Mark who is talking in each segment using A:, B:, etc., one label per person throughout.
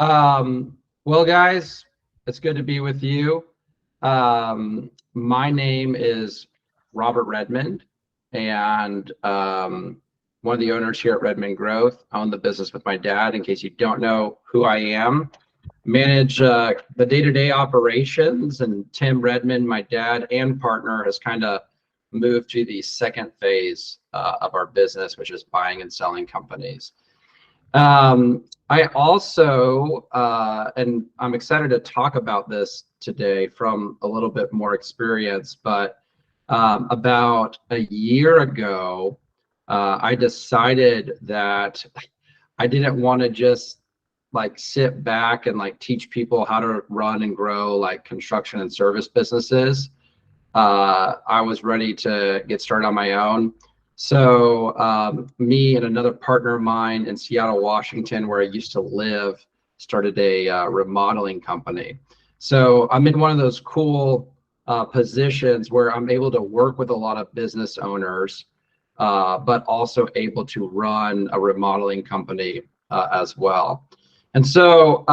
A: Well, guys, it's good to be with you. My name is Robert Redmond, and one of the owners here at Redmond Growth. I own the business with my dad. In case you don't know who I am, manage the day-to-day operations, and Tim Redmond, my dad and partner, has kind of moved to the second phase of our business, which is buying and selling companies. I also, and I'm excited to talk about this today from a little bit more experience, but about a year ago, I decided that I didn't want to just like sit back and like teach people how to run and grow like construction and service businesses. I was ready to get started on my own. So me and another partner of mine in Seattle, Washington, where I used to live, started a remodeling company. So I'm in one of those cool positions where I'm able to work with a lot of business owners, but also able to run a remodeling company as well. And so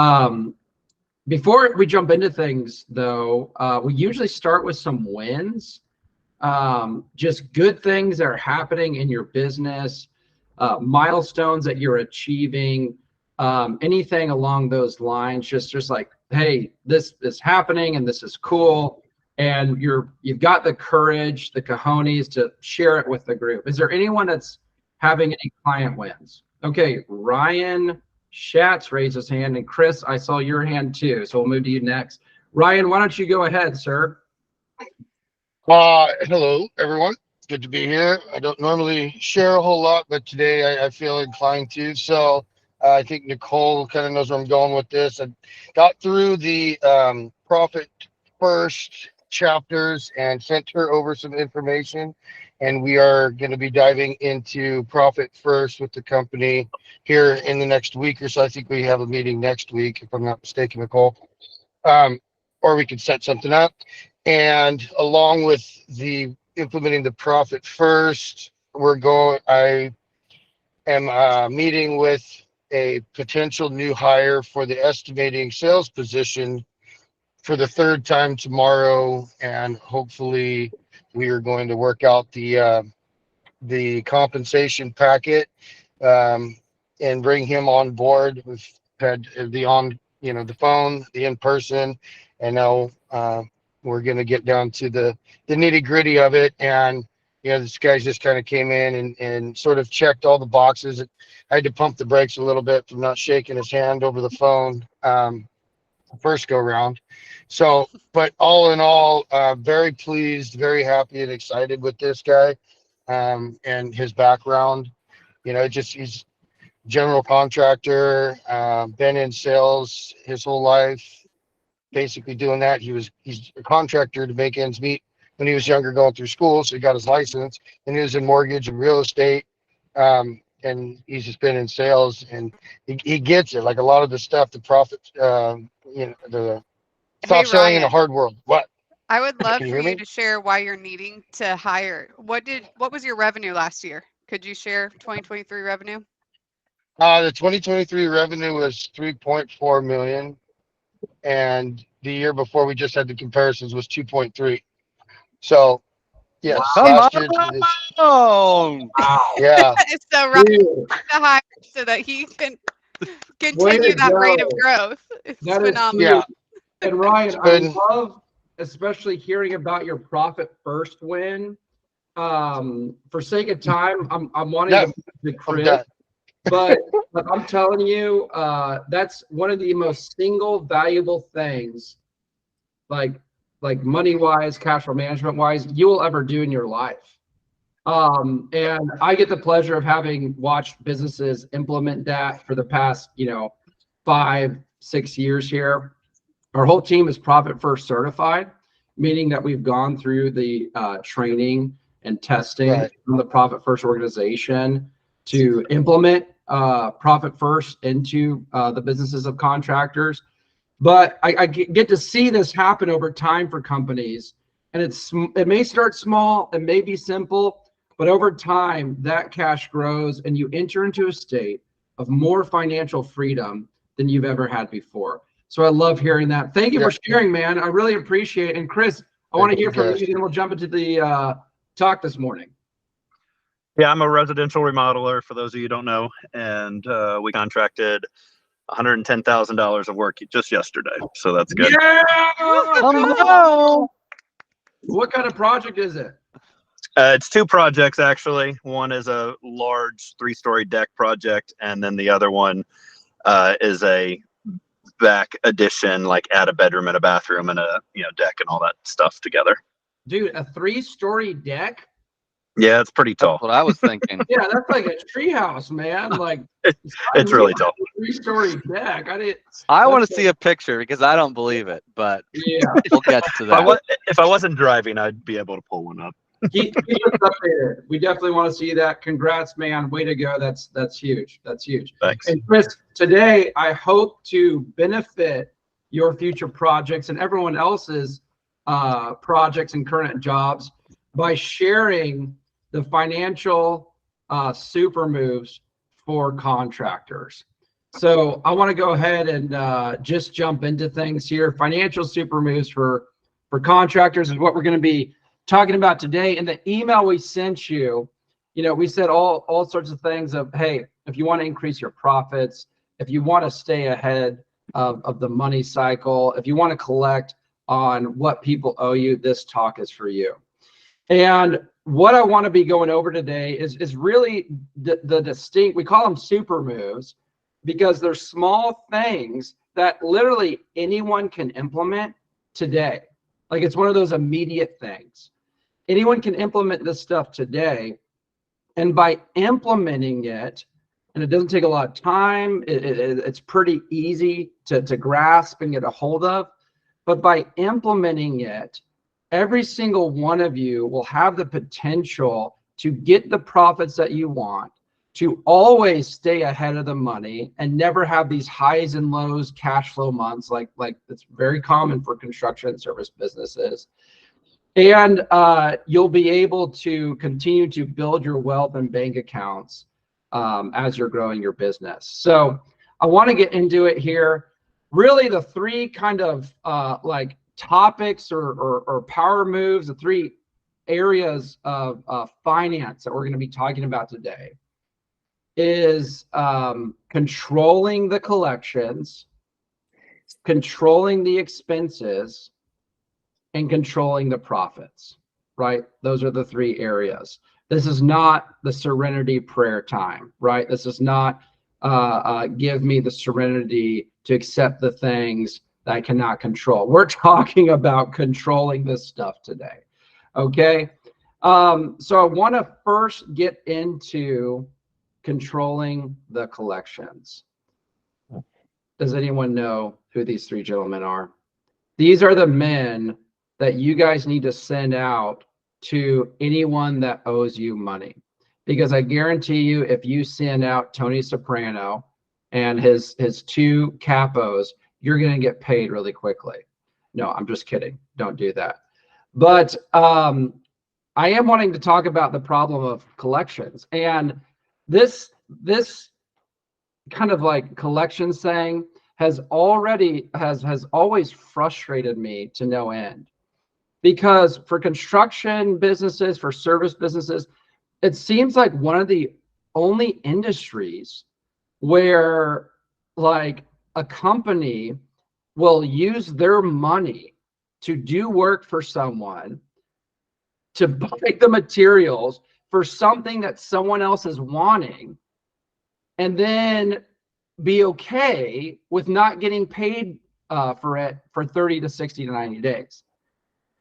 A: before we jump into things, though, we usually start with some wins. Just good things that are happening in your business, milestones that you're achieving, anything along those lines. Just like, hey, this is happening and this is cool, and you've got the courage, the cojones to share it with the group. Is there anyone that's having any client wins? Okay, Ryan Schatz raised his hand, and Chris, I saw your hand too, so we'll move to you next. Ryan, why don't you go ahead, sir?
B: Hello, everyone. Good to be here. I don't normally share a whole lot, but today I feel inclined to. So I think Nicole kind of knows where I'm going with this. I got through the Profit First chapters and sent her over some information. And we are going to be diving into Profit First with the company here in the next week or so. I think we have a meeting next week, if I'm not mistaken, Nicole. Or we could set something up. And along with the implementing the Profit First, I am meeting with a potential new hire for the estimating sales position for the third time tomorrow, and hopefully we are going to work out the compensation packet, and bring him on board. We've had the phone, the in person, and now we're going to get down to the nitty gritty of it. And this guy just kind of came in and sort of checked all the boxes. I had to pump the brakes a little bit from not shaking his hand over the phone first go round. So, but all in all, very pleased, very happy and excited with this guy and his background. He's general contractor, been in sales his whole life, basically doing that. He's a contractor to make ends meet when he was younger, going through school, so he got his license, and he was in mortgage and real estate, and he's just been in sales, and he gets it. Like a lot of the stuff, the profit, the
C: Hey
B: stop selling in a
C: Ryan,
B: hard world. What?
C: I would love
B: Can you
C: for
B: hear
C: you
B: me?
C: to share why you're needing to hire. What was your revenue last year? Could you share 2023 revenue?
B: The 2023 revenue was 3.4 million, and the year before we just had the comparisons was 2.3. So yes,
A: Wow.
D: Come
B: last year this,
D: on!
A: Wow.
B: yeah.
C: So Ryan
A: Dude,
C: to hire so that he can
A: way
C: continue
A: to
C: that rate of
A: go.
C: growth. It's
A: That is
C: phenomenal.
A: huge.
B: Yeah,
A: And Ryan,
B: it's
A: I
B: been
A: love especially hearing about your Profit First win. For sake of time, I'm wanting to
B: no,
A: move to
B: I'm
A: Chris,
B: done.
A: but I'm telling you, that's one of the most single valuable things, like money wise, cash flow management wise, you will ever do in your life. And I get the pleasure of having watched businesses implement that for the past, 5, 6 years here. Our whole team is Profit First certified, meaning that we've gone through the training and testing
B: Right.
A: from the Profit First organization to implement Profit First into the businesses of contractors. But I get to see this happen over time for companies, and it may start small, it may be simple, but over time that cash grows, and you enter into a state of more financial freedom than you've ever had before. So I love hearing that. Thank you for sharing, man. I really appreciate it. And Chris, I want to hear from you, then we'll jump into the talk this morning.
D: Yeah, I'm a residential remodeler, for those of you who don't know, and we contracted $110,000 of work just yesterday, so that's good.
A: Yeah!
E: Hello.
A: What kind of project is it?
D: It's two projects, actually. One is a large 3-story deck project, and then the other one is a back addition, like add a bedroom and a bathroom and a deck and all that stuff together.
A: Dude, a 3-story deck?
D: Yeah, it's pretty tall.
E: That's what I was thinking.
A: Yeah, that's like a treehouse, man. Like
D: it's really tall.
A: 3-story deck.
E: I want to see a picture because I don't believe it, but
A: yeah.
E: we'll get to that.
D: If I wasn't driving, I'd be able to pull one up.
A: Keep us updated. We definitely want to see that. Congrats, man. Way to go. That's huge. That's huge.
D: Thanks.
A: And Chris, today I hope to benefit your future projects and everyone else's projects and current jobs by sharing the financial super moves for contractors. So I want to go ahead and just jump into things here. Financial super moves for contractors is what we're going to be talking about today. In the email we sent you, we said all sorts of things of, hey, if you want to increase your profits, if you want to stay ahead of the money cycle, if you want to collect on what people owe you, this talk is for you. And what I want to be going over today is really the distinct, we call them super moves, because they're small things that literally anyone can implement today. Like it's one of those immediate things. Anyone can implement this stuff today. And by implementing it, and it doesn't take a lot of time, it's pretty easy to grasp and get a hold of. But by implementing it, every single one of you will have the potential to get the profits that you want, to always stay ahead of the money and never have these highs and lows cash flow months like it's very common for construction and service businesses. And you'll be able to continue to build your wealth and bank accounts as you're growing your business. So I want to get into it here. Really the three kind of like topics or power moves, the three areas of finance that we're going to be talking about today is controlling the collections, controlling the expenses, and controlling the profits, right? Those are the three areas. This is not the serenity prayer time, right? This is not give me the serenity to accept the things that I cannot control. We're talking about controlling this stuff today, okay? So I want to first get into controlling the collections. Does anyone know who these three gentlemen are? These are the men that you guys need to send out to anyone that owes you money. Because I guarantee you, if you send out Tony Soprano and his two capos, you're going to get paid really quickly. No, I'm just kidding. Don't do that. But I am wanting to talk about the problem of collections. And this kind of like collections thing has always frustrated me to no end. Because for construction businesses, for service businesses, it seems like one of the only industries where like a company will use their money to do work for someone, to buy the materials for something that someone else is wanting, and then be okay with not getting paid for it for 30 to 60 to 90 days.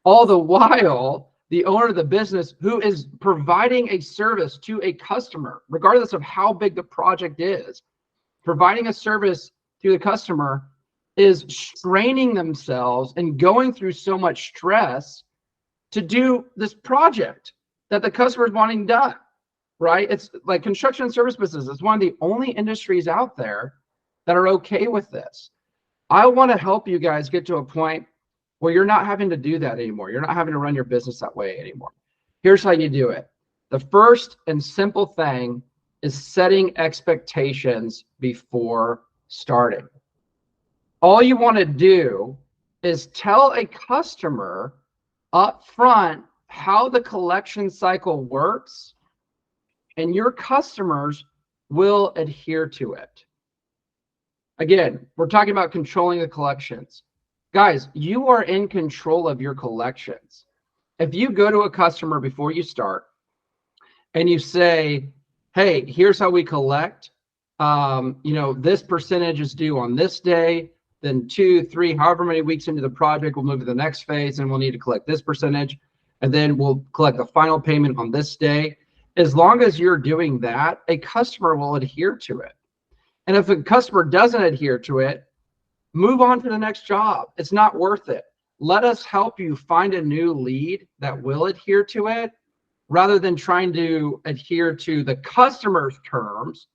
A: All the while, the owner of the business who is providing a service to a customer, regardless of how big the project is, providing a service to the customer is straining themselves and going through so much stress to do this project that the customer is wanting done, right? It's like construction and service business. It's one of the only industries out there that are okay with this. I want to help you guys get to a point where you're not having to do that anymore. You're not having to run your business that way anymore. Here's how you do it. The first and simple thing is setting expectations before starting. All you want to do is tell a customer up front how the collection cycle works, and your customers will adhere to it. Again, we're talking about controlling the collections. Guys, you are in control of your collections. If you go to a customer before you start and you say, hey, here's how we collect, this percentage is due on this day, then 2, 3, however many weeks into the project, we'll move to the next phase and we'll need to collect this percentage, and then we'll collect the final payment on this day. As long as you're doing that, a customer will adhere to it. And if a customer doesn't adhere to it, move on to the next job. It's not worth it. Let us help you find a new lead that will adhere to it, rather than trying to adhere to the customer's terms,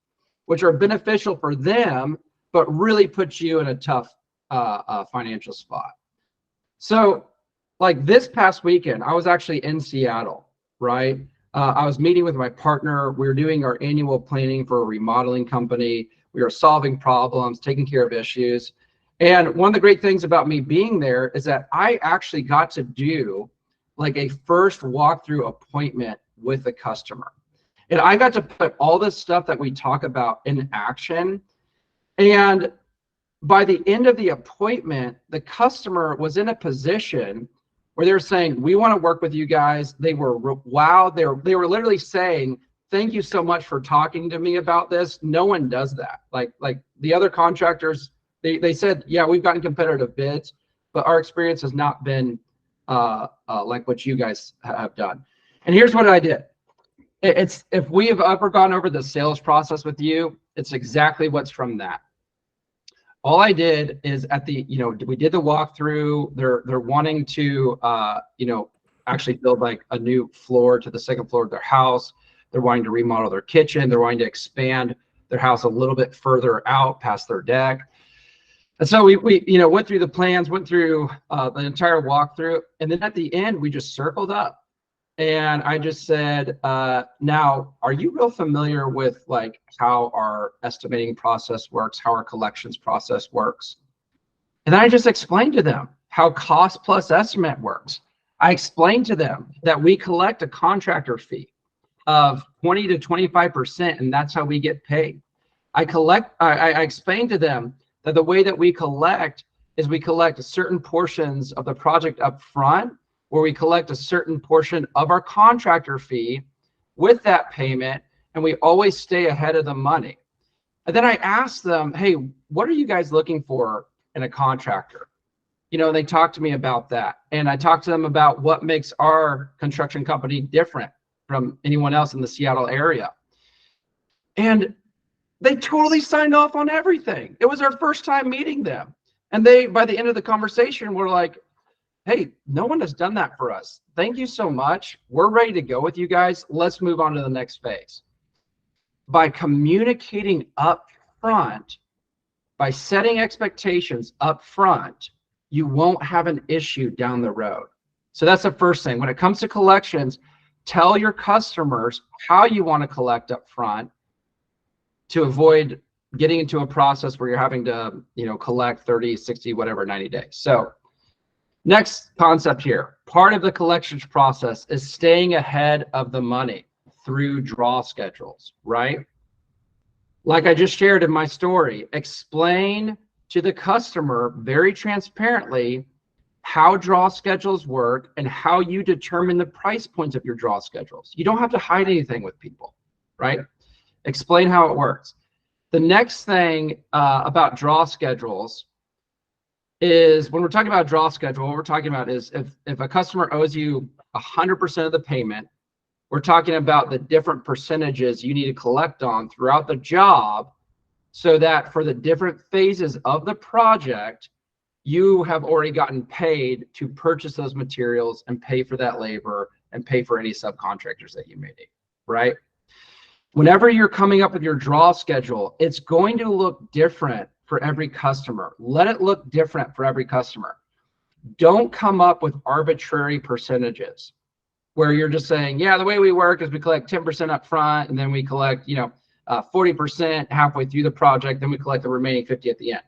A: which are beneficial for them, but really put you in a tough financial spot. So like this past weekend, I was actually in Seattle, right? I was meeting with my partner. We were doing our annual planning for a remodeling company. We were solving problems, taking care of issues. And one of the great things about me being there is that I actually got to do like a first walkthrough appointment with the customer. And I got to put all this stuff that we talk about in action. And by the end of the appointment, the customer was in a position where they're saying, we want to work with you guys. They were wowed. They were literally saying, thank you so much for talking to me about this. No one does that. Like the other contractors, they said, yeah, we've gotten competitive bids, but our experience has not been like what you guys have done. And here's what I did. It's if we have ever gone over the sales process with you, it's exactly what's from that. All I did is at the, we did the walkthrough. They're wanting to, actually build like a new floor to the second floor of their house. They're wanting to remodel their kitchen. They're wanting to expand their house a little bit further out past their deck. And so we went through the plans, went through the entire walkthrough, and then at the end we just circled up, and I just said, "Now, are you real familiar with like how our estimating process works, how our collections process works?" And then I just explained to them how cost plus estimate works. I explained to them that we collect a contractor fee of 20 to 25%, and that's how we get paid. I explained to them that the way that we collect is we collect certain portions of the project up front, where we collect a certain portion of our contractor fee with that payment, and we always stay ahead of the money. And then I asked them, hey, what are you guys looking for in a contractor? They talked to me about that. And I talked to them about what makes our construction company different from anyone else in the Seattle area. And they totally signed off on everything. It was our first time meeting them. And they, by the end of the conversation, were like, hey, no one has done that for us. Thank you so much. We're ready to go with you guys. Let's move on to the next phase. By communicating up front, by setting expectations up front, you won't have an issue down the road. So that's the first thing. When it comes to collections, tell your customers how you want to collect up front to avoid getting into a process where you're having to, collect 30, 60, whatever, 90 days. So next concept here, part of the collections process is staying ahead of the money through draw schedules, right? Like I just shared in my story, explain to the customer very transparently how draw schedules work and how you determine the price points of your draw schedules. You don't have to hide anything with people, right? Explain how it works. The next thing about draw schedules is when we're talking about draw schedule, what we're talking about is if a customer owes you 100% of the payment, we're talking about the different percentages you need to collect on throughout the job, so that for the different phases of the project, you have already gotten paid to purchase those materials and pay for that labor and pay for any subcontractors that you may need, right? Whenever you're coming up with your draw schedule, it's going to look different for every customer. Let it look different for every customer. Don't come up with arbitrary percentages where you're just saying, yeah, the way we work is we collect 10% up front, and then we collect, 40% halfway through the project, then we collect the remaining 50 at the end.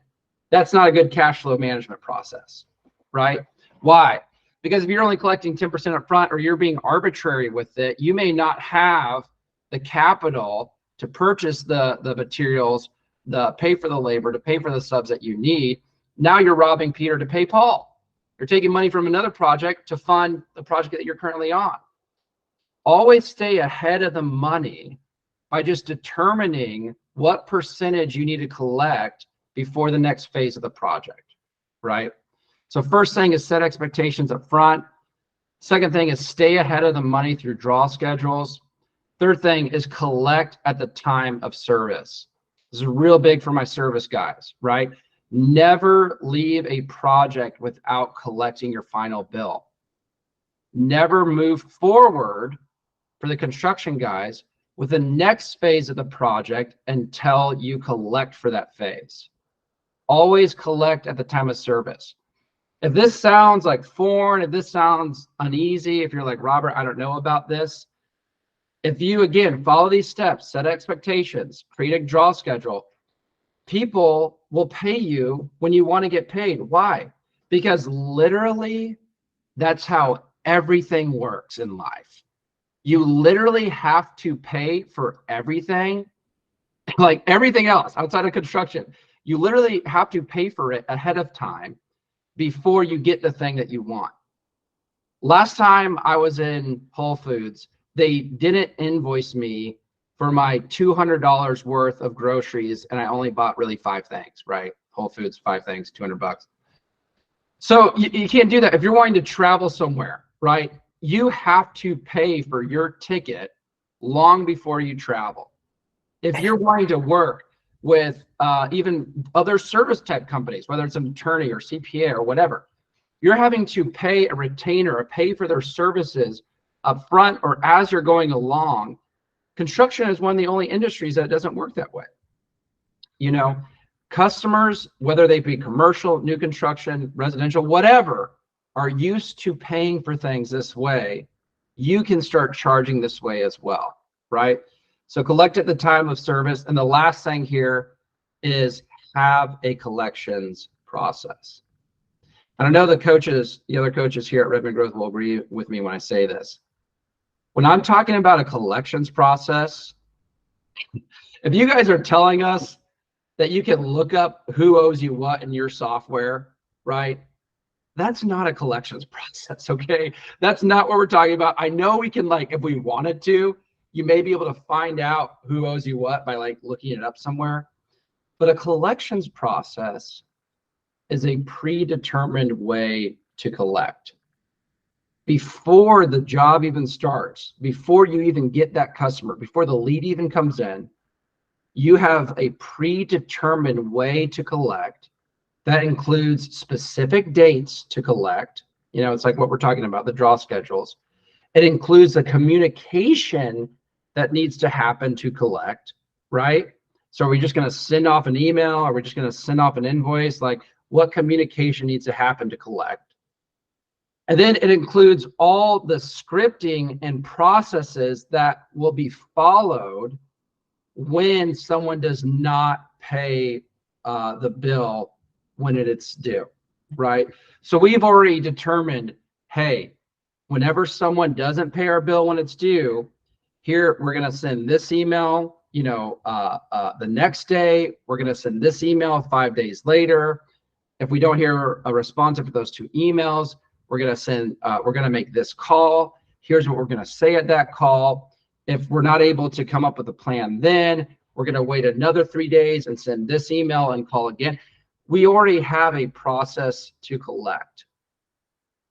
A: That's not a good cash flow management process, right? Why? Because if you're only collecting 10% up front, or you're being arbitrary with it, you may not have the capital to purchase the materials, pay for the labor, to pay for the subs that you need. Now you're robbing Peter to pay Paul. You're taking money from another project to fund the project that you're currently on. Always stay ahead of the money by just determining what percentage you need to collect before the next phase of the project, right? So first thing is set expectations up front. Second thing is stay ahead of the money through draw schedules. Third thing is collect at the time of service. This is real big for my service guys, right? Never leave a project without collecting your final bill. Never move forward for the construction guys with the next phase of the project until you collect for that phase. Always collect at the time of service. If this sounds like foreign, if this sounds uneasy, if you're like, Robert, I don't know about this, if you, again, follow these steps, set expectations, create a draw schedule, people will pay you when you want to get paid. Why? Because literally, that's how everything works in life. You literally have to pay for everything, like everything else outside of construction. You literally have to pay for it ahead of time before you get the thing that you want. Last time I was in Whole Foods, they didn't invoice me for my $200 worth of groceries, and I only bought really 5 things, right? Whole Foods, 5 things, $200. So you can't do that. If you're wanting to travel somewhere, right, you have to pay for your ticket long before you travel. If you're wanting to work with even other service type companies, whether it's an attorney or CPA or whatever, you're having to pay a retainer or pay for their services up front or as you're going along. Construction is one of the only industries that doesn't work that way. You know, customers, whether they be commercial, new construction, residential, whatever, are used to paying for things this way. You can start charging this way as well, right? So collect at the time of service. And the last thing here is have a collections process. And I know the other coaches here at Redmond Growth will agree with me when I say this. When I'm talking about a collections process, if you guys are telling us that you can look up who owes you what in your software, right? That's not a collections process, okay? That's not what we're talking about. I know we can, like, if we wanted to, you may be able to find out who owes you what by like looking it up somewhere. But a collections process is a predetermined way to collect. Before the job even starts, before you even get that customer, before the lead even comes in, you have a predetermined way to collect that includes specific dates to collect. You know, it's like what we're talking about, the draw schedules. It includes the communication that needs to happen to collect, right? So are we just going to send off an email? Are we just going to send off an invoice? Like, what communication needs to happen to collect? And then it includes all the scripting and processes that will be followed when someone does not pay the bill when it's due, right? So we've already determined, hey, whenever someone doesn't pay our bill when it's due, here we're going to send this email, you know, the next day. We're going to send this email 5 days later. If we don't hear a response after those 2 emails, we're going to make this call. Here's what we're going to say at that call. If we're not able to come up with a plan, then we're going to wait another 3 days and send this email and call again. We already have a process to collect.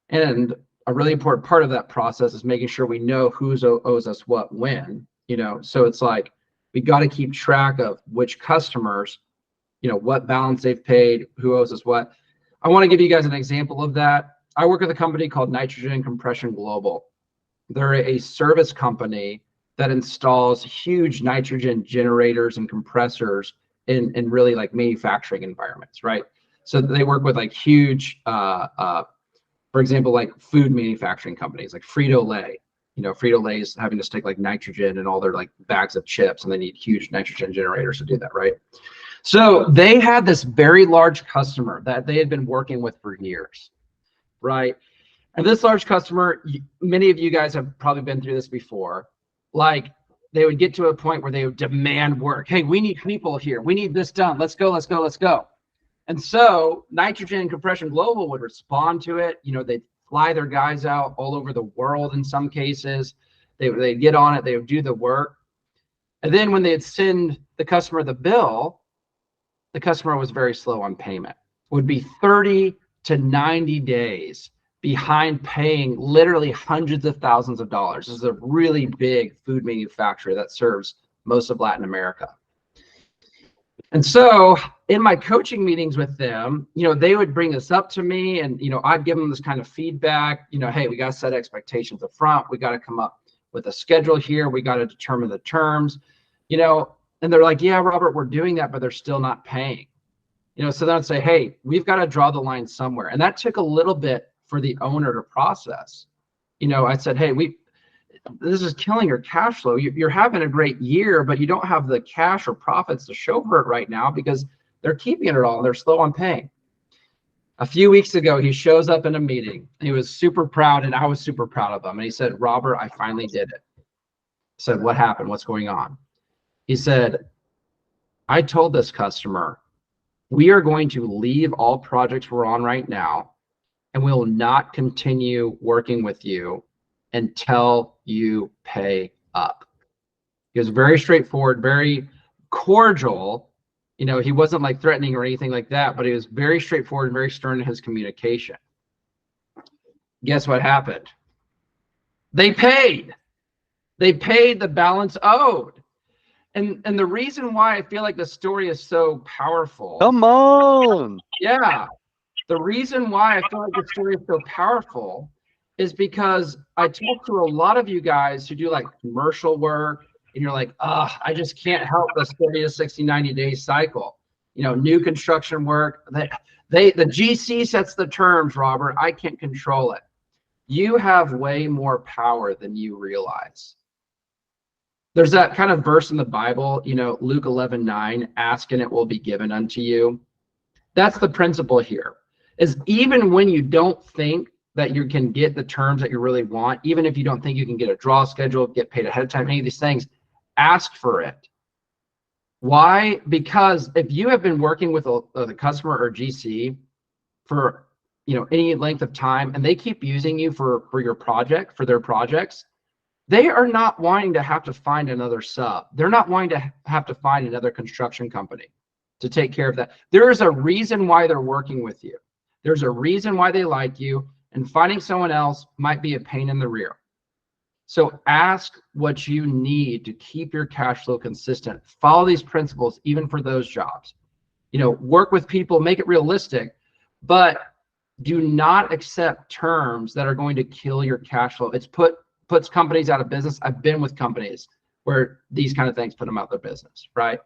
A: And a really important part of that process is making sure we know who owes us what when, you know. So it's like, we got to keep track of which customers, you know, what balance they've paid, who owes us what. I want to give you guys an example of that. I work with a company called Nitrogen Compression Global. They're a service company that installs huge nitrogen generators and compressors in really like manufacturing environments, right? So they work with like huge, for example, like food manufacturing companies like Frito-Lay. You know, Frito-Lay is having to stick like nitrogen in all their like bags of chips, and they need huge nitrogen generators to do that, right? So they had this very large customer that they had been working with for years, right? And this large customer, many of you guys have probably been through this before. Like they would get to a point where they would demand work. Hey, we need people here. We need this done. Let's go, let's go, let's go. And so Nitrogen and Compression Global would respond to it. You know, they'd fly their guys out all over the world in some cases. They'd get on it. They would do the work. And then when they'd send the customer the bill, the customer was very slow on payment. It would be 30 to 90 days behind paying literally hundreds of thousands of dollars. This is a really big food manufacturer that serves most of Latin America. And so in my coaching meetings with them, you know, they would bring this up to me and, you know, I'd give them this kind of feedback, you know, hey, we got to set expectations up front. We got to come up with a schedule here. We got to determine the terms, you know, and they're like, yeah, Robert, we're doing that, but they're still not paying, you know, so then I'd say, hey, we've got to draw the line somewhere. And that took a little bit for the owner to process. You know, I said, hey, this is killing your cash flow. You're having a great year, but you don't have the cash or profits to show for it right now because they're keeping it all and they're slow on paying. A few weeks ago, he shows up in a meeting. He was super proud and I was super proud of him. And he said, Robert, I finally did it. I said, what happened? What's going on? He said, I told this customer, we are going to leave all projects we're on right now and we will not continue working with you until you pay up. He was very straightforward, very cordial. You know, he wasn't like threatening or anything like that, but he was very straightforward and very stern in his communication. Guess what happened? They paid. They paid the balance owed. And the reason why I feel like the story is so powerful.
E: Come on.
A: Yeah. The reason why I feel like the story is so powerful is because I talk to a lot of you guys who do like commercial work and you're like, I just can't help this 30 to 60, 90 day cycle. You know, new construction work, the GC sets the terms, Robert. I can't control it. You have way more power than you realize. There's that kind of verse in the Bible, you know, Luke 11:9, ask and it will be given unto you. That's the principle here, is even when you don't think that you can get the terms that you really want, even if you don't think you can get a draw schedule, get paid ahead of time, any of these things, ask for it. Why? Because if you have been working with the customer or GC for, you know, any length of time and they keep using you for your project, for their projects, they are not wanting to have to find another sub. They're not wanting to have to find another construction company to take care of that. There is a reason why they're working with you. There's a reason why they like you, and finding someone else might be a pain in the rear. So ask what you need to keep your cash flow consistent. Follow these principles, even for those jobs. You know, work with people, make it realistic, but do not accept terms that are going to kill your cash flow. It's puts companies out of business. I've been with companies where these kind of things put them out of their business, right?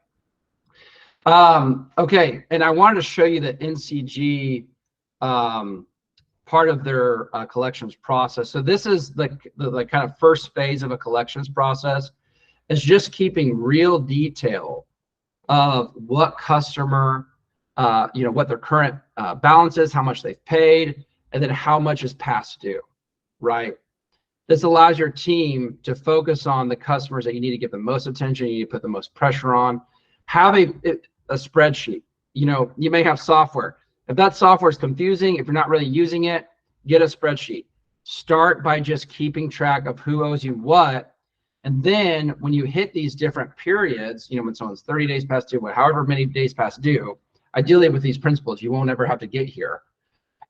A: Okay, and I wanted to show you the NCG part of their collections process. So this is the kind of first phase of a collections process, is just keeping real detail of what customer, you know, what their current balance is, how much they've paid, and then how much is past due, right? This allows your team to focus on the customers that you need to give the most attention, you need to put the most pressure on. Have a spreadsheet. You know, you may have software. If that software is confusing, if you're not really using it, get a spreadsheet. Start by just keeping track of who owes you what. And then when you hit these different periods, you know, when someone's 30 days past due, however many days past due, ideally with these principles, you won't ever have to get here.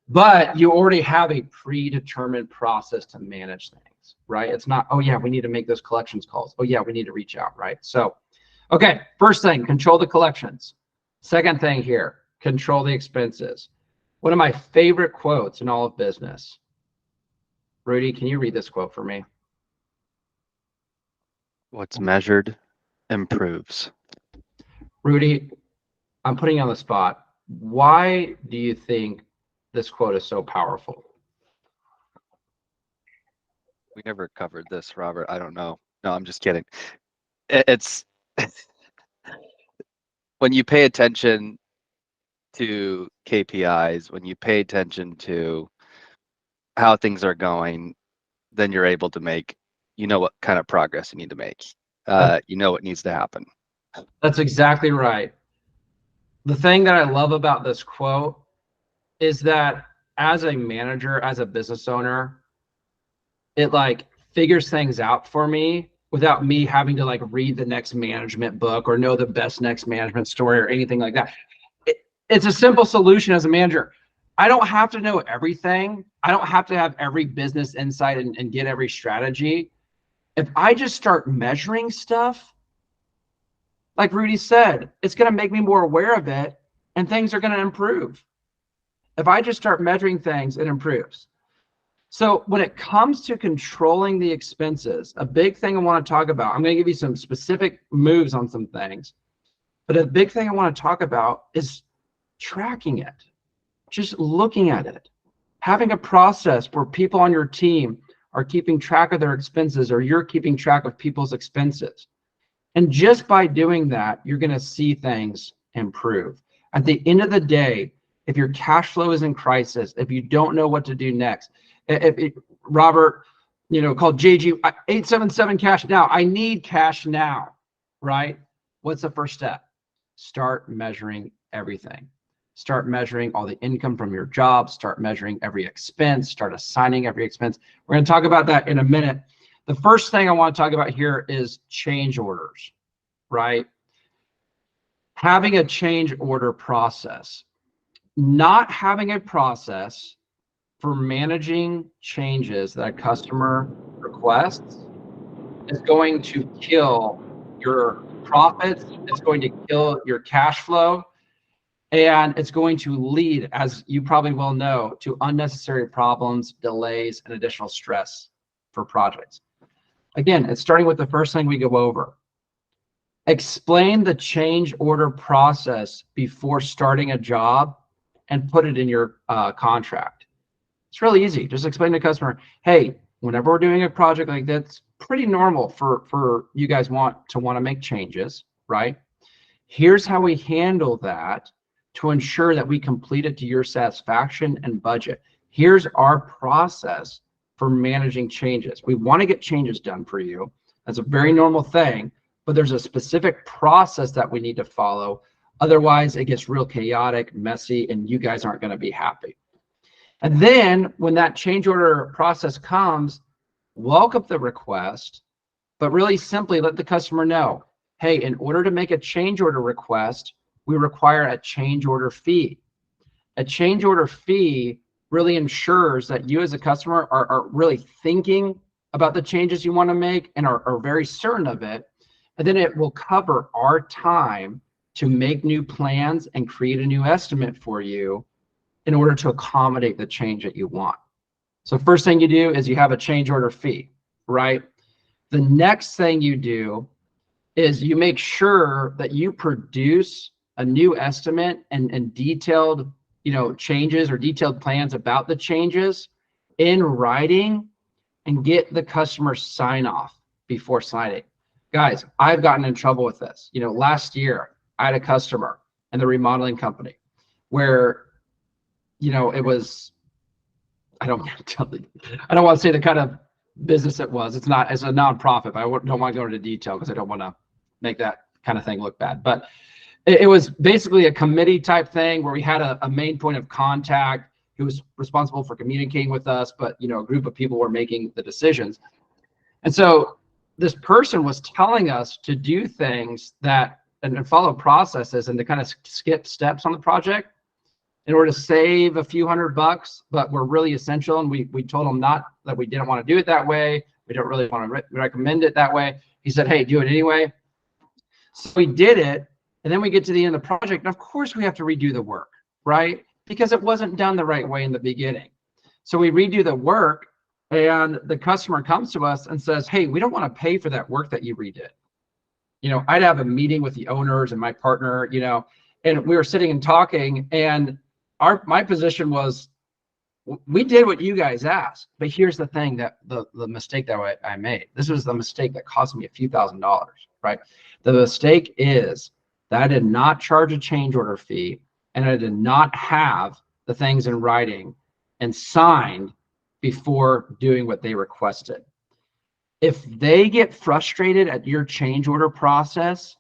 A: But you already have a predetermined process to manage things, right? It's not, oh yeah, we need to make those collections calls. Oh yeah, we need to reach out, right? So, okay, first thing, control the collections. Second thing here, control the expenses. One of my favorite quotes in all of business. Rudy, can you read this quote for me?
E: What's measured improves.
A: Rudy, I'm putting you on the spot. Why do you think this quote is so powerful?
E: We never covered this, Robert. I don't know. No, I'm just kidding. It's when you pay attention to KPIs, when you pay attention to how things are going, then you're able to make, you know, what kind of progress you need to make. You know what needs to happen.
A: That's exactly right. The thing that I love about this quote is that as a manager, as a business owner, it like figures things out for me without me having to like read the next management book or know the best next management story or anything like that. It's a simple solution as a manager. I don't have to know everything. I don't have to have every business insight and get every strategy. If I just start measuring stuff, like Rudy said, it's going to make me more aware of it and things are going to improve. If I just start measuring things, it improves. So when it comes to controlling the expenses, a big thing I want to talk about, I'm going to give you some specific moves on some things, but a big thing I want to talk about is tracking it, just looking at it, having a process where people on your team are keeping track of their expenses or you're keeping track of people's expenses. And just by doing that, you're going to see things improve. At the end of the day, if your cash flow is in crisis, if you don't know what to do next, Robert, called JG 877 cash now. I need cash now, right? What's the first step? Start measuring everything. Start measuring all the income from your job. Start measuring every expense. Start assigning every expense. We're going to talk about that in a minute. The first thing I want to talk about here is change orders, right? Having a change order process. Not having a process for managing changes that a customer requests is going to kill your profits. It's going to kill your cash flow. And it's going to lead, as you probably will know, to unnecessary problems, delays, and additional stress for projects. Again, it's starting with the first thing we go over. Explain the change order process before starting a job and put it in your contract. It's really easy. Just explain to the customer, hey, whenever we're doing a project like that, it's pretty normal for you guys want to make changes, right? Here's how we handle that to ensure that we complete it to your satisfaction and budget. Here's our process for managing changes. We want to get changes done for you. That's a very normal thing, but there's a specific process that we need to follow. Otherwise, it gets real chaotic, messy, and you guys aren't going to be happy. And then when that change order process comes, welcome the request, but really simply let the customer know, hey, in order to make a change order request, we require a change order fee. A change order fee really ensures that you as a customer are really thinking about the changes you want to make and are very certain of it. And then it will cover our time to make new plans and create a new estimate for you in order to accommodate the change that you want. So first thing you do is you have a change order fee, right? The next thing you do is you make sure that you produce a new estimate and detailed, changes or detailed plans about the changes in writing and get the customer sign off before signing. Guys, I've gotten in trouble with this. Last year I had a customer in the remodeling company where, it was, I don't want to say the kind of business it was. It's a nonprofit, but I don't want to go into detail because I don't want to make that kind of thing look bad. But it was basically a committee type thing where we had a main point of contact who was responsible for communicating with us, but a group of people were making the decisions. And so this person was telling us to do things and follow processes and to kind of skip steps on the project in order to save a few $100, but were really essential. And we told him not that we didn't want to do it that way. We don't really want to recommend it that way. He said, hey, do it anyway. So we did it. And then we get to the end of the project. And of course we have to redo the work, right? Because it wasn't done the right way in the beginning. So we redo the work and the customer comes to us and says, hey, we don't want to pay for that work that you redid. I'd have a meeting with the owners and my partner, and we were sitting and talking, and my position was, we did what you guys asked, but here's the thing that the mistake that I made. This was the mistake that cost me a few $1,000s, right? The mistake is that I did not charge a change order fee and I did not have the things in writing and signed before doing what they requested. If they get frustrated at your change order process,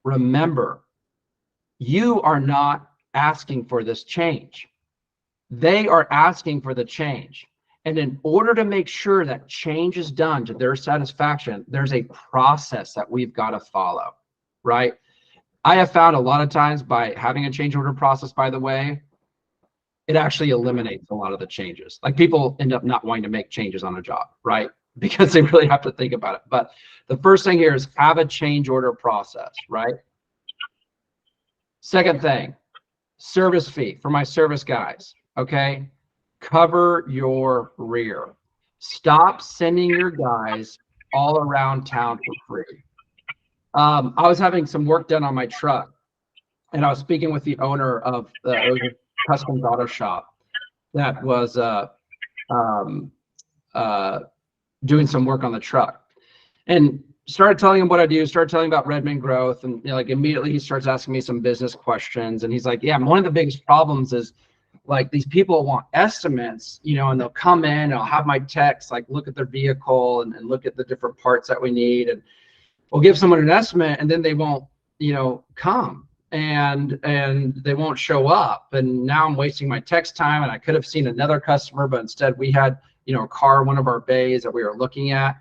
A: remember, you are not asking for this change. They are asking for the change. And in order to make sure that change is done to their satisfaction, there's a process that we've got to follow, right? I have found a lot of times by having a change order process, by the way, it actually eliminates a lot of the changes. Like people end up not wanting to make changes on a job, right? Because they really have to think about it. But the first thing here is have a change order process, right? Second thing, service fee for my service guys, okay? Cover your rear. Stop sending your guys all around town for free. I was having some work done on my truck, and I was speaking with the owner of the Customs Auto Shop that was doing some work on the truck, and started telling him what I do, started telling him about Redmond growth, and like immediately he starts asking me some business questions, and he's like, yeah, one of the biggest problems is like these people want estimates, and they'll come in and I'll have my techs like look at their vehicle and look at the different parts that we need, and we'll give someone an estimate and then they won't, come and they won't show up. And now I'm wasting my tech's time, and I could have seen another customer, but instead we had, a car in one of our bays that we were looking at.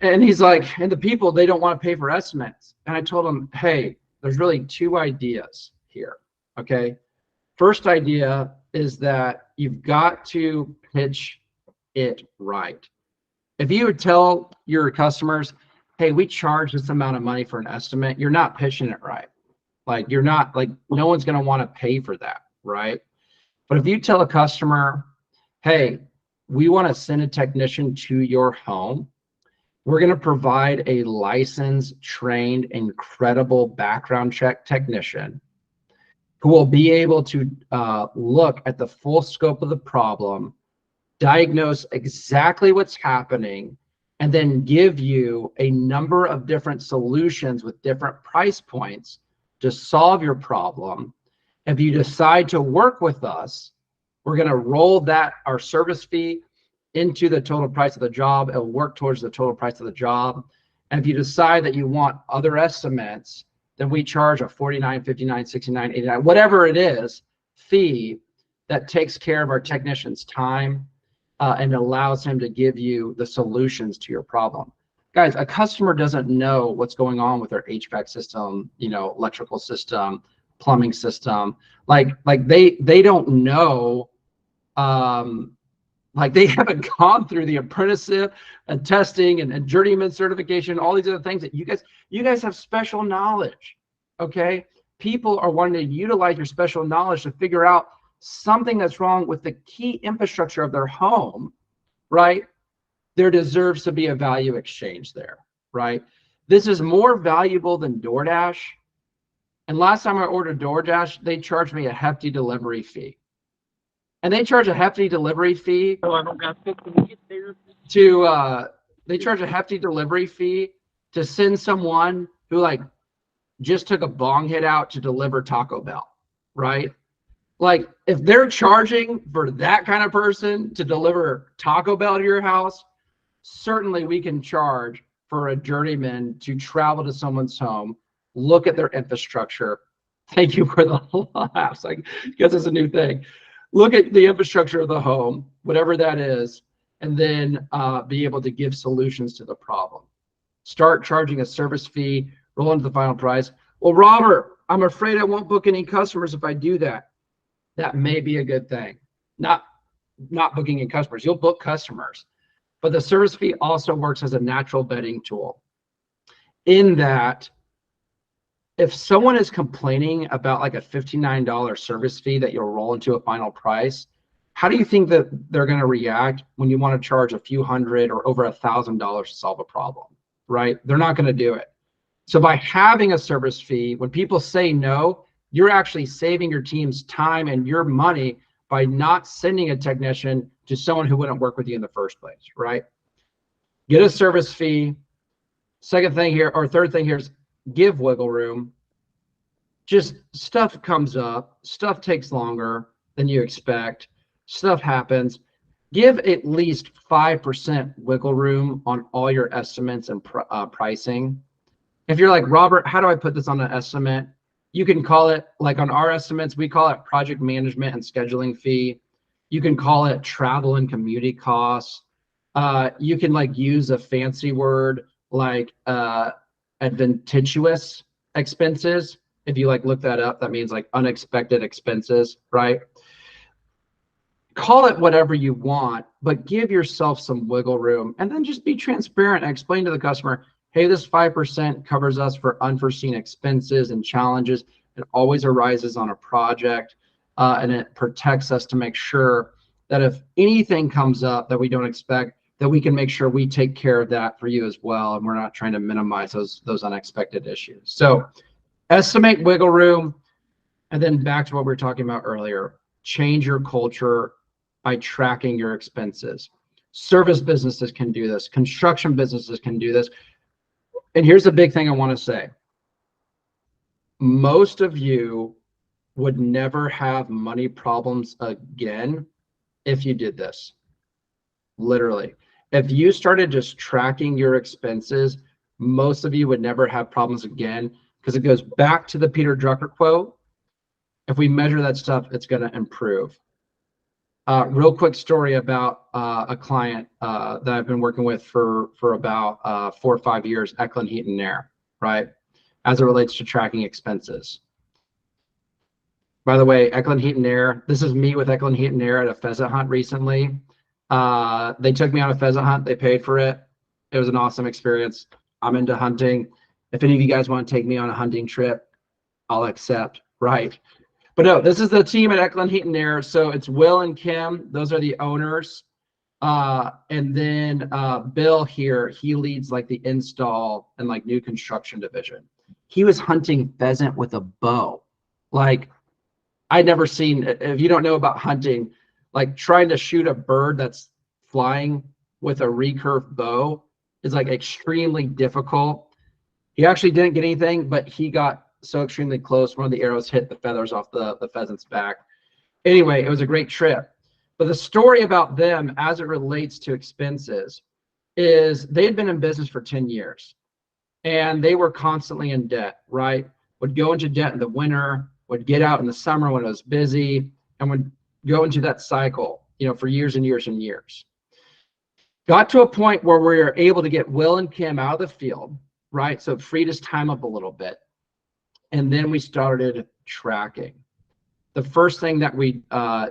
A: And he's like, and the people, they don't want to pay for estimates. And I told him, hey, there's really two ideas here, okay? First idea is that you've got to pitch it right. If you would tell your customers, hey, we charge this amount of money for an estimate, you're not pitching it right. Like you're not, like no one's going to want to pay for that, right? But if you tell a customer, hey, we want to send a technician to your home, we're going to provide a licensed, trained, incredible background check technician who will be able to look at the full scope of the problem, diagnose exactly what's happening, and then give you a number of different solutions with different price points to solve your problem. If you decide to work with us, we're going to roll our service fee into the total price of the job. It'll work towards the total price of the job. And if you decide that you want other estimates, then we charge a $49, $59, $69, $89, whatever it is, fee that takes care of our technician's time and allows him to give you the solutions to your problem. Guys, a customer doesn't know what's going on with their HVAC system, electrical system, plumbing system. Like they don't know, like they haven't gone through the apprenticeship and testing and journeyman certification, all these other things that you guys have special knowledge, okay? People are wanting to utilize your special knowledge to figure out something that's wrong with the key infrastructure of their home, right? There deserves to be a value exchange there, right? This is more valuable than DoorDash. And last time I ordered DoorDash, they charged me a hefty delivery fee. And they charge a hefty delivery fee to send someone who like just took a bong hit out to deliver Taco Bell, right? Like if they're charging for that kind of person to deliver Taco Bell to your house, certainly we can charge for a journeyman to travel to someone's home, look at their infrastructure. Thank you for the laughs. I guess it's a new thing. Look at the infrastructure of the home, whatever that is, and then be able to give solutions to the problem. Start charging a service fee, roll into the final price. Well, Robert, I'm afraid I won't book any customers if I do that. That may be a good thing. Not booking in customers. You'll book customers. But the service fee also works as a natural vetting tool in that if someone is complaining about like a $59 service fee that you'll roll into a final price, how do you think that they're going to react when you want to charge a few hundred or over $1,000 to solve a problem, right? They're not going to do it. So by having a service fee, when people say no, you're actually saving your team's time and your money by not sending a technician to someone who wouldn't work with you in the first place, right? Get a service fee. Second thing here, or third thing here is give wiggle room. just stuff comes up, stuff takes longer than you expect, stuff happens. Give at least 5% wiggle room on all your estimates and pricing. If you're like, Robert, how do I put this on an estimate? You can call it, like on our estimates, we call it project management and scheduling fee. You can call it travel and community costs. You can like use a fancy word like adventitious expenses. If you like look that up, that means like unexpected expenses, right? Call it whatever you want, but give yourself some wiggle room, and then just be transparent and explain to the customer, hey, this 5% covers us for unforeseen expenses and challenges. It always arises on a project, and it protects us to make sure that if anything comes up that we don't expect, that we can make sure we take care of that for you as well, and we're not trying to minimize those unexpected issues. So estimate wiggle room, and then back to what we were talking about earlier, change your culture by tracking your expenses. Service businesses can do this. Construction businesses can do this. And here's the big thing I want to say. Most of you would never have money problems again if you did this. Literally. If you started just tracking your expenses, most of you would never have problems again, because it goes back to the Peter Drucker quote. If we measure that stuff, it's going to improve. Real quick story about a client that I've been working with for about 4 or 5 years, Eklund Heat and Air, right? As it relates to tracking expenses. By the way, Eklund Heat and Air, this is me with Eklund Heat and Air at a pheasant hunt recently. They took me on a pheasant hunt. They paid for it. It was an awesome experience. I'm into hunting. If any of you guys want to take me on a hunting trip, I'll accept, right? But no, this is the team at Eklund Heat and Air. So it's Will and Kim. Those are the owners. And then Bill here, he leads like the install and like new construction division. He was hunting pheasant with a bow. Like, I'd never seen, if you don't know about hunting, like trying to shoot a bird that's flying with a recurve bow is like extremely difficult. He actually didn't get anything, but he got so extremely close. One of the arrows hit the feathers off the pheasant's back. Anyway, it was a great trip. But the story about them as it relates to expenses is they had been in business for 10 years and they were constantly in debt, right? Would go into debt in the winter, would get out in the summer when it was busy, and would go into that cycle, for years and years and years. Got to a point where we were able to get Will and Kim out of the field, right? So it freed his time up a little bit. And then we started tracking. The first thing that we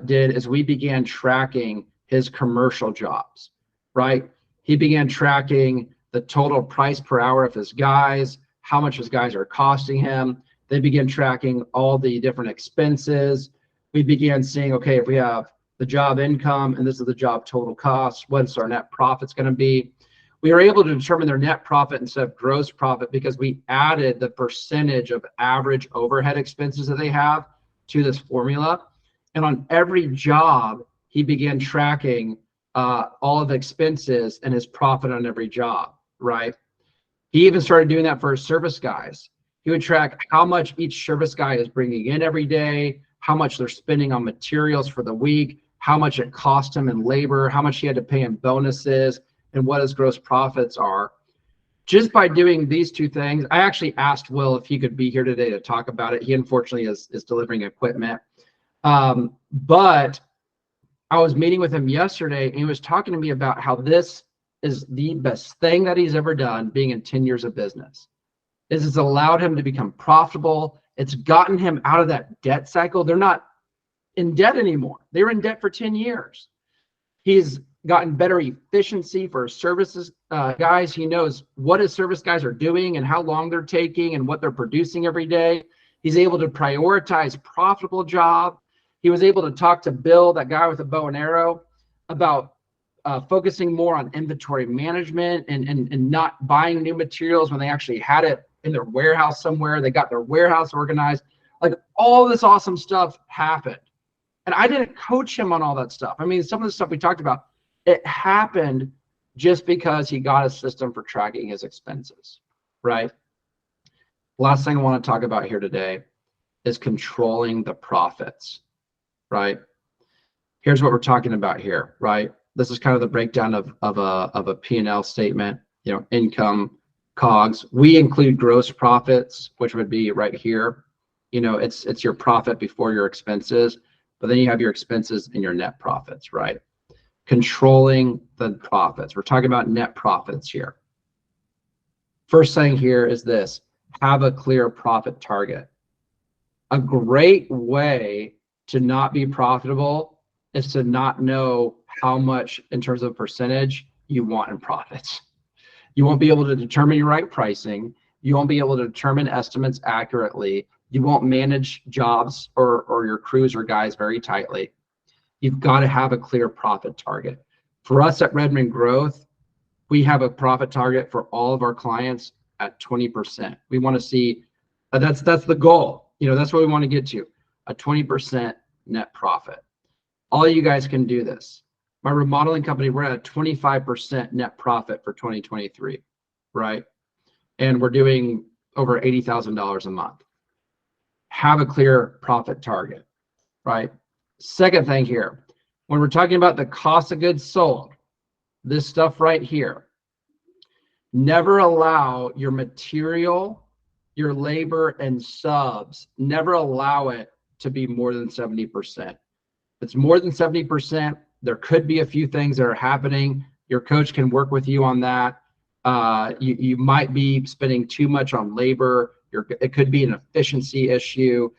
A: did is we began tracking his commercial jobs, right? He began tracking the total price per hour of his guys, how much his guys are costing him. They began tracking all the different expenses. We began seeing, okay, if we have the job income and this is the job total cost, what's our net profit's going to be? We were able to determine their net profit instead of gross profit because we added the percentage of average overhead expenses that they have to this formula. And on every job, he began tracking all of the expenses and his profit on every job, right? He even started doing that for his service guys. He would track how much each service guy is bringing in every day, how much they're spending on materials for the week, how much it cost him in labor, how much he had to pay in bonuses, and what his gross profits are. Just by doing these two things, I actually asked Will if he could be here today to talk about it. He unfortunately is delivering equipment. But I was meeting with him yesterday, and he was talking to me about how this is the best thing that he's ever done being in 10 years of business. It's allowed him to become profitable. It's gotten him out of that debt cycle. They're not in debt anymore. They were in debt for 10 years. He's gotten better efficiency for his services guys. He knows what his service guys are doing and how long they're taking and what they're producing every day. He's able to prioritize profitable job. He was able to talk to Bill, that guy with a bow and arrow, about focusing more on inventory management and not buying new materials when they actually had it in their warehouse somewhere. They got their warehouse organized. Like, all this awesome stuff happened. And I didn't coach him on all that stuff. I mean, some of the stuff we talked about, it happened just because he got a system for tracking his expenses, right? Last thing I want to talk about here today is controlling the profits, right? Here's what we're talking about here, right? This is kind of the breakdown of a P&L statement, you know, income, COGS. We include gross profits, which would be right here. You know, it's your profit before your expenses, but then you have your expenses and your net profits, right? Controlling the profits. We're talking about net profits here. First thing here is this: have a clear profit target. A great way to not be profitable is to not know how much in terms of percentage you want in profits. You won't be able to determine your right pricing. You won't be able to determine estimates accurately. You won't manage jobs or your crews or guys very tightly. You've got to have a clear profit target. For us at Redmond Growth, we have a profit target for all of our clients at 20%. We want to see, that's the goal. You know, that's what we want to get to, a 20% net profit. All you guys can do this. My remodeling company, we're at a 25% net profit for 2023, right? And we're doing over $80,000 a month. Have a clear profit target, right? Second thing here, when we're talking about the cost of goods sold, this stuff right here, never allow your material, your labor, and subs, never allow it to be more than 70%. If it's more than 70%, there could be a few things that are happening. Your coach can work with you on that. You might be spending too much on labor. It could be an efficiency issue.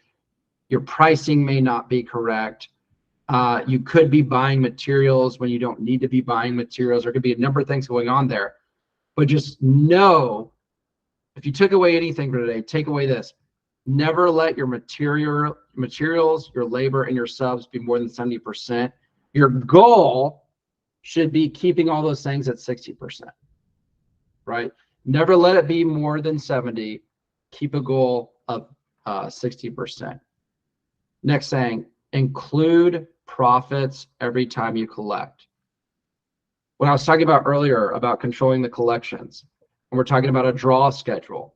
A: Your pricing may not be correct. You could be buying materials when you don't need to be buying materials. There could be a number of things going on there. But just know, if you took away anything for today, take away this. Never let your materials, your labor, and your subs be more than 70%. Your goal should be keeping all those things at 60%, right? Never let it be more than 70. Keep a goal of 60%. Next thing, include profits every time you collect. When I was talking about earlier about controlling the collections, and we're talking about a draw schedule,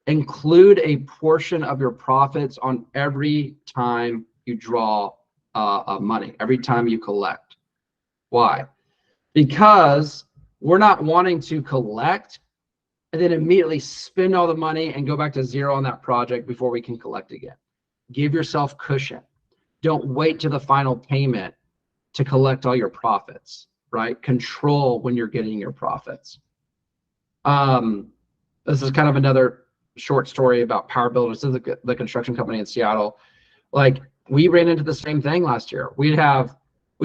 A: include a portion of your profits on every time you draw money, every time you collect. Why? Because we're not wanting to collect and then immediately spend all the money and go back to zero on that project before we can collect again. Give yourself cushion. Don't wait to the final payment to collect all your profits, right? Control when you're getting your profits. This is kind of another short story about Power Builders. This is the construction company in Seattle. Like, we ran into the same thing last year. We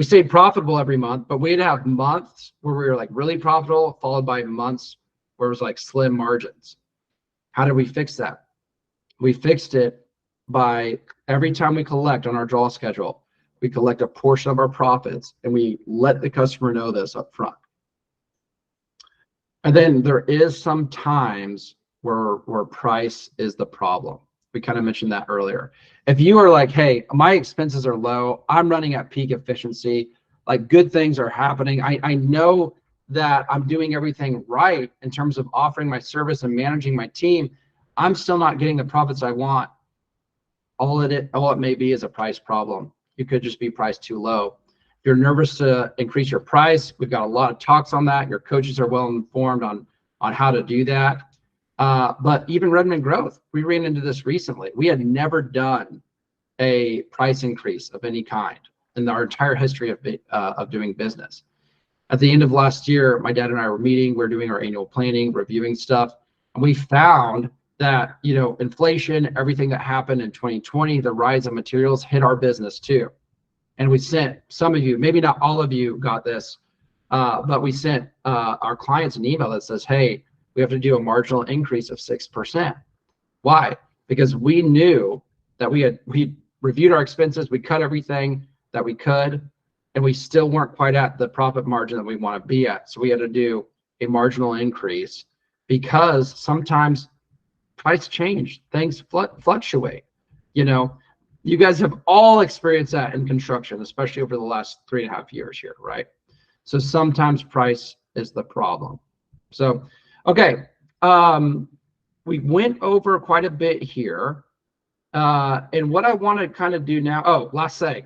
A: stayed profitable every month, but we'd have months where we were like really profitable, followed by months where it was like slim margins. How did we fix that? We fixed it by every time we collect on our draw schedule, we collect a portion of our profits and we let the customer know this up front. And then there is some times where price is the problem. We kind of mentioned that earlier. If you are like, hey, my expenses are low, I'm running at peak efficiency, like good things are happening. I know that I'm doing everything right in terms of offering my service and managing my team. I'm still not getting the profits I want. All it may be is a price problem. You could just be priced too low. If you're nervous to increase your price, we've got a lot of talks on that. Your coaches are well informed on how to do that. But even Redmond Growth, we ran into this recently. We had never done a price increase of any kind in our entire history of doing business. At the end of last year, my dad and I were meeting. We're doing our annual planning, reviewing stuff, and we found that, you know, inflation, everything that happened in 2020, the rise of materials hit our business too. And we sent some of you, maybe not all of you got this, but we sent our clients an email that says, hey, we have to do a marginal increase of 6%. Why? Because we knew that we reviewed our expenses, we cut everything that we could, and we still weren't quite at the profit margin that we want to be at. So we had to do a marginal increase because sometimes price change, things fluctuate. You know, you guys have all experienced that in construction, especially over the last 3.5 years here, right? So sometimes price is the problem. So, okay, we went over quite a bit here. And what I want to kind of do now, oh, last thing,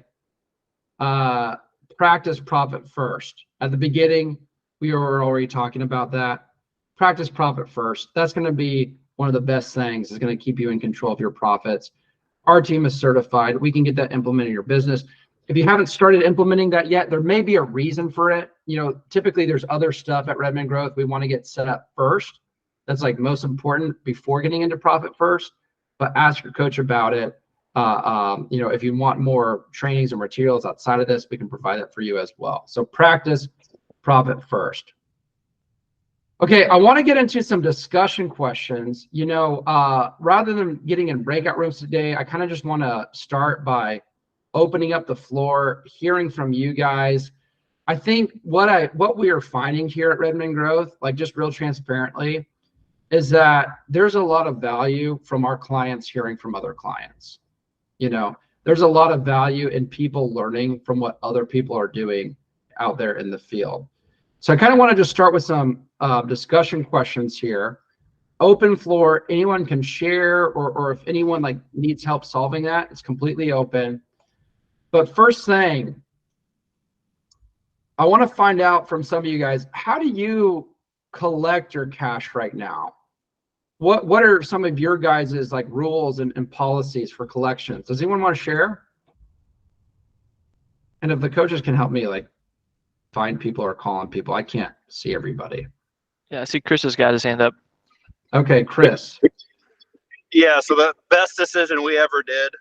A: practice profit first. At the beginning, we were already talking about that. Practice profit first. That's going to be one of the best things. It's going to keep you in control of your profits. Our team is certified. We can get that implemented in your business. If you haven't started implementing that yet, there may be a reason for it. You know, typically there's other stuff at Redmond Growth we want to get set up first. That's like most important before getting into profit first. But ask your coach about it. You know, if you want more trainings or materials outside of this, we can provide that for you as well. So practice profit first. Okay, I want to get into some discussion questions. You know, rather than getting in breakout rooms today, I kind of just want to start by opening up the floor, hearing from you guys. I think what we are finding here at Redmond Growth, like just real transparently, is that there's a lot of value from our clients hearing from other clients. You know, there's a lot of value in people learning from what other people are doing out there in the field. So I kind of want to just start with some discussion questions here. Open floor, anyone can share, or if anyone like needs help solving that, it's completely open. But first thing, I want to find out from some of you guys, how do you collect your cash right now? What are some of your guys' like rules and policies for collections? Does anyone want to share? And if the coaches can help me like find people or call on people, I can't see everybody.
F: Yeah, I see Chris has got his hand up.
A: Okay, Chris.
D: Yeah, so the best decision we ever did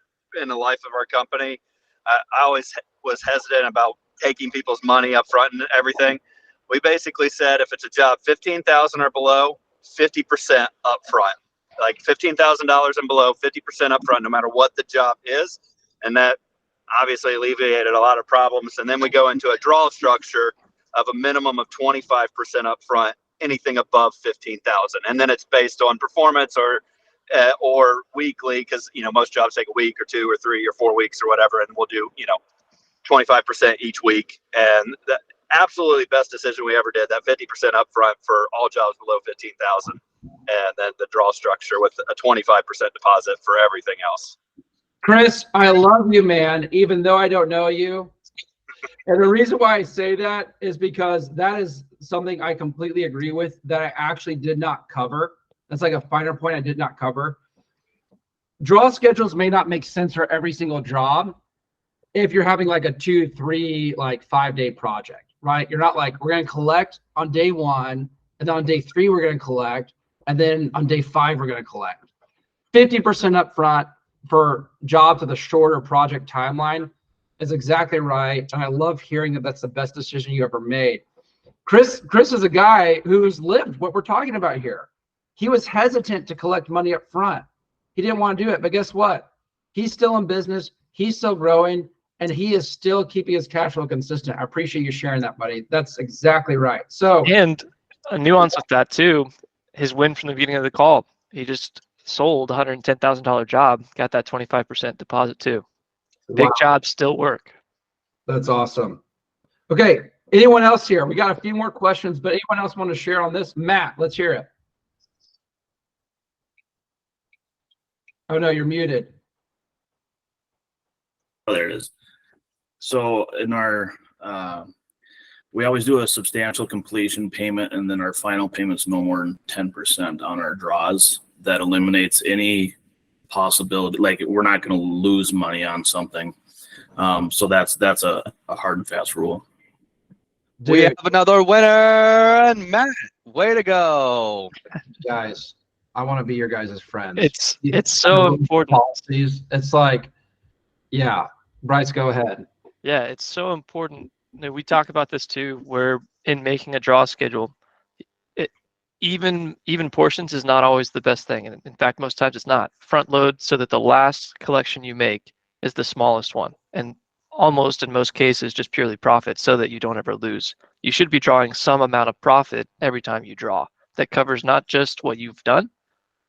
D: in the life of our company, I always was hesitant about taking people's money up front and everything. We basically said if it's a job 15,000 or below, 50% up front. Like $15,000 and below, 50% up front, no matter what the job is. And that obviously alleviated a lot of problems. And then we go into a draw structure of a minimum of 25% up front, anything above 15,000. And then it's based on performance or weekly, because, you know, most jobs take a week or 2 or 3 or 4 weeks or whatever. And we'll do, you know, 25% each week. And the absolutely best decision we ever did, that 50% upfront for all jobs below 15,000, and then the draw structure with a 25% deposit for everything else.
A: Chris, I love you, man, even though I don't know you. And the reason why I say that is because that is something I completely agree with that I actually did not cover. That's like a finer point I did not cover. Draw schedules may not make sense for every single job if you're having like a 2, 3, like 5-day project, right? You're not like, we're going to collect on day 1, and then on day 3, we're going to collect, and then on day 5, we're going to collect. 50% up front for jobs with a shorter project timeline is exactly right. And I love hearing that that's the best decision you ever made. Chris is a guy who's lived what we're talking about here. He was hesitant to collect money up front. He didn't want to do it, but guess what? He's still in business. He's still growing, and he is still keeping his cash flow consistent. I appreciate you sharing that, buddy. That's exactly right. So,
F: And a nuance with that too, his win from the beginning of the call, he just sold a $110,000 job, got that 25% deposit too. Big jobs still work.
A: That's awesome. Okay, anyone else here? We got a few more questions, but anyone else want to share on this? Matt, let's hear it. Oh no, you're muted.
G: Oh, there it is. So in our, we always do a substantial completion payment, and then our final payment's no more than 10% on our draws. That eliminates any possibility, like we're not going to lose money on something. So that's a hard and fast rule.
A: Dude,
E: We have another winner, and Matt, way to go.
A: guys, I want to be your guys' friends.
F: It's so important.
A: Policies. It's like, yeah, Bryce, go ahead.
F: Yeah, it's so important. You know, we talk about this too, where in making a draw schedule, even portions is not always the best thing. And in fact, most times it's not. Front load so that the last collection you make is the smallest one. And almost in most cases, just purely profit so that you don't ever lose. You should be drawing some amount of profit every time you draw. That covers not just what you've done,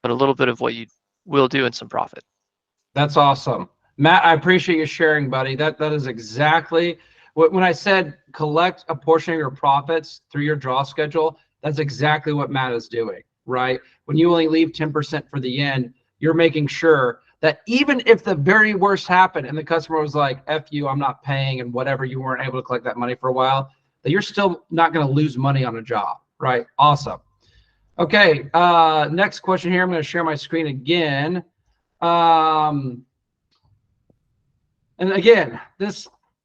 F: but a little bit of what you will do and some profit.
A: That's awesome. Matt, I appreciate you sharing, buddy. That is exactly when I said collect a portion of your profits through your draw schedule, that's exactly what Matt is doing, right? When you only leave 10% for the end, you're making sure that even if the very worst happened and the customer was like, F you, I'm not paying, and whatever, you weren't able to collect that money for a while, that you're still not going to lose money on a job, right? Awesome. Okay, next question here. I'm going to share my screen again. And again,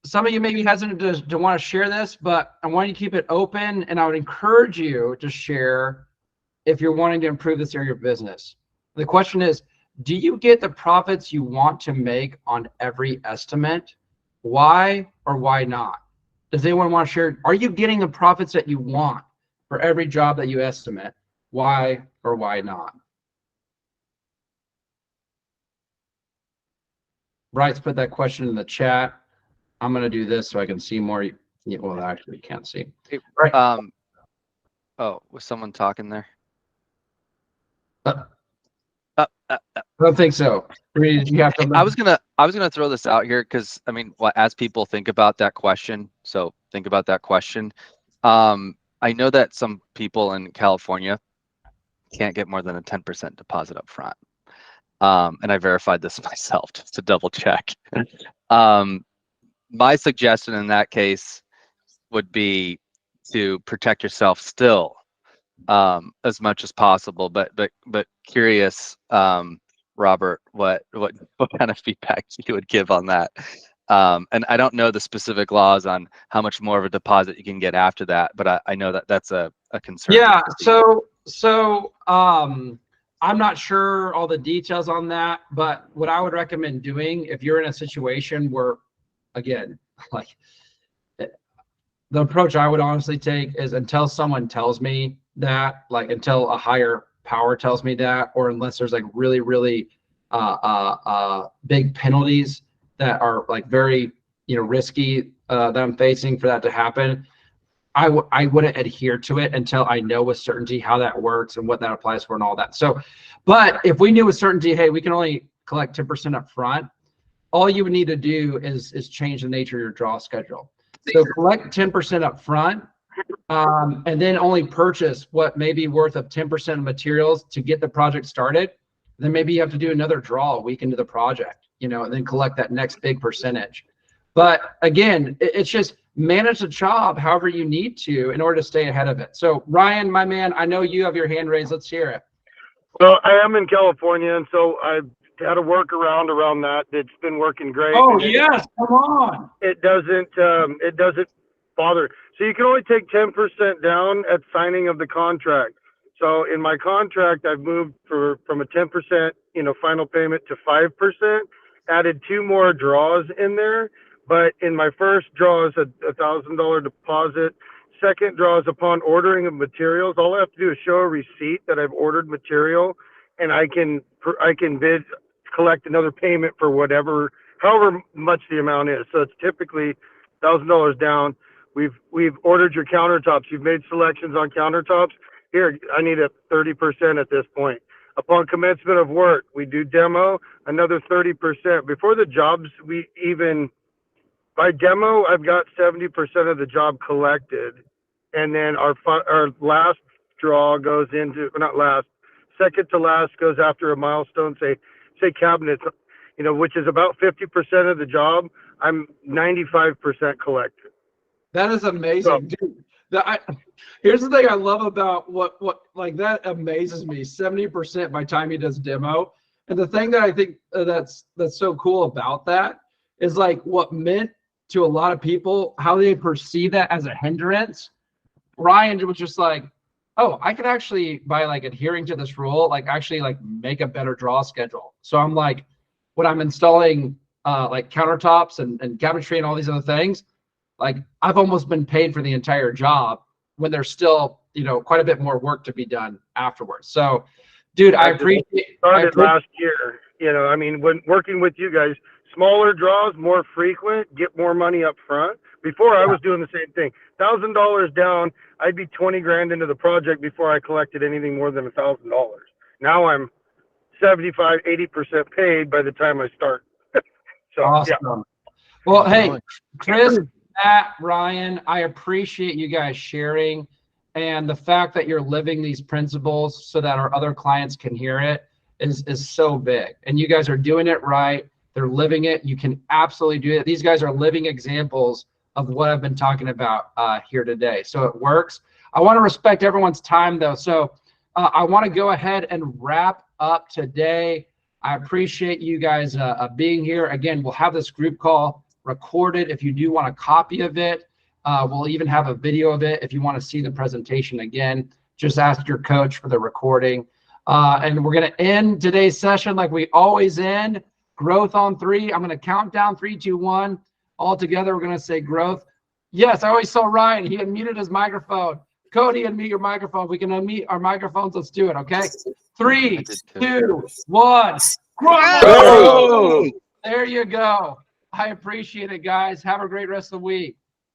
A: some of you may be hesitant to want to share this, but I want you to keep it open, and I would encourage you to share if you're wanting to improve this area of business. The question is, do you get the profits you want to make on every estimate? Why or why not? Does anyone want to share? Are you getting the profits that you want for every job that you estimate? Why or why not? Bryce put that question in the chat. I'm going to do this so I can see more. Well, actually, you can't see. Right.
E: Oh, was someone talking there?
A: I don't think so. You have to
E: I was gonna throw this out here because I mean, as people think about that question, so think about that question. I know that some people in California can't get more than a 10% deposit up front. And I verified this myself just to double check. My suggestion in that case would be to protect yourself still as much as possible. But curious, Robert, what kind of feedback you would give on that? And I don't know the specific laws on how much more of a deposit you can get after that, but I know that that's a concern.
A: Yeah. So I'm not sure all the details on that, but what I would recommend doing if you're in a situation where, again, like the approach I would honestly take is until someone tells me that, like until a higher power tells me that, or unless there's like really, really big penalties that are like very, risky that I'm facing for that to happen, I wouldn't adhere to it until I know with certainty how that works and what that applies for and all that. So, but if we knew with certainty, hey, we can only collect 10% up front, all you would need to do is change the nature of your draw schedule. So collect 10% up front, and then only purchase what may be worth of 10% of materials to get the project started. Then maybe you have to do another draw a week into the project, and then collect that next big percentage. But again, it's just manage the job however you need to in order to stay ahead of it. So Ryan, my man, I know you have your hand raised. Let's hear it.
H: Well, I am in California, and so I've had a workaround around that. It's been working great.
A: Oh yes, come on.
H: It doesn't bother. So you can only take 10% down at signing of the contract. So in my contract, I've moved from a 10%, final payment to 5%, added 2 more draws in there. But in my first draw is a $1,000 deposit. Second draw is upon ordering of materials. All I have to do is show a receipt that I've ordered material, and I can collect another payment for however much the amount is. So it's typically $1,000 down. We've ordered your countertops. You've made selections on countertops. Here, I need a 30% at this point. Upon commencement of work, we do demo, another 30%. Before the jobs, by demo, I've got 70% of the job collected. And then our last draw goes into, or not last, second to last goes after a milestone, say cabinets, which is about 50% of the job. I'm 95% collected.
A: That is amazing, dude. Here's the thing I love about what like that amazes me. 70% by the time he does demo. And the thing that I think that's so cool about that is like what meant to a lot of people, how they perceive that as a hindrance. Ryan was just like, oh, I could actually, by like adhering to this rule, like actually like make a better draw schedule. So I'm like, when I'm installing like countertops and cabinetry and all these other things, like I've almost been paid for the entire job when there's still, quite a bit more work to be done afterwards. So, dude, I appreciate.
H: Last year, when working with you guys, smaller draws, more frequent, get more money up front. Before I was doing the same thing, $1,000 down, I'd be 20 grand into the project before I collected anything more than $1,000. Now I'm 75, 80% paid by the time I start. So,
A: awesome.
H: Yeah.
A: Well, hey, Chris, Matt, Ryan, I appreciate you guys sharing and the fact that you're living these principles so that our other clients can hear it. is so big. And you guys are doing it right. They're living it. You can absolutely do it. These guys are living examples of what I've been talking about here today. So it works. I want to respect everyone's time, though. So I want to go ahead and wrap up today. I appreciate you guys being here. Again, we'll have this group call recorded. If you do want a copy of it, we'll even have a video of it. If you want to see the presentation again, just ask your coach for the recording. And we're going to end today's session like we always end. Growth on 3. I'm going to count down 3, 2, 1. All together, we're going to say growth. Yes, I always saw Ryan. He unmuted his microphone. Cody, unmute your microphone. We can unmute our microphones. Let's do it, okay? 3, 2, 1. Growth! There you go. I appreciate it, guys. Have a great rest of the week.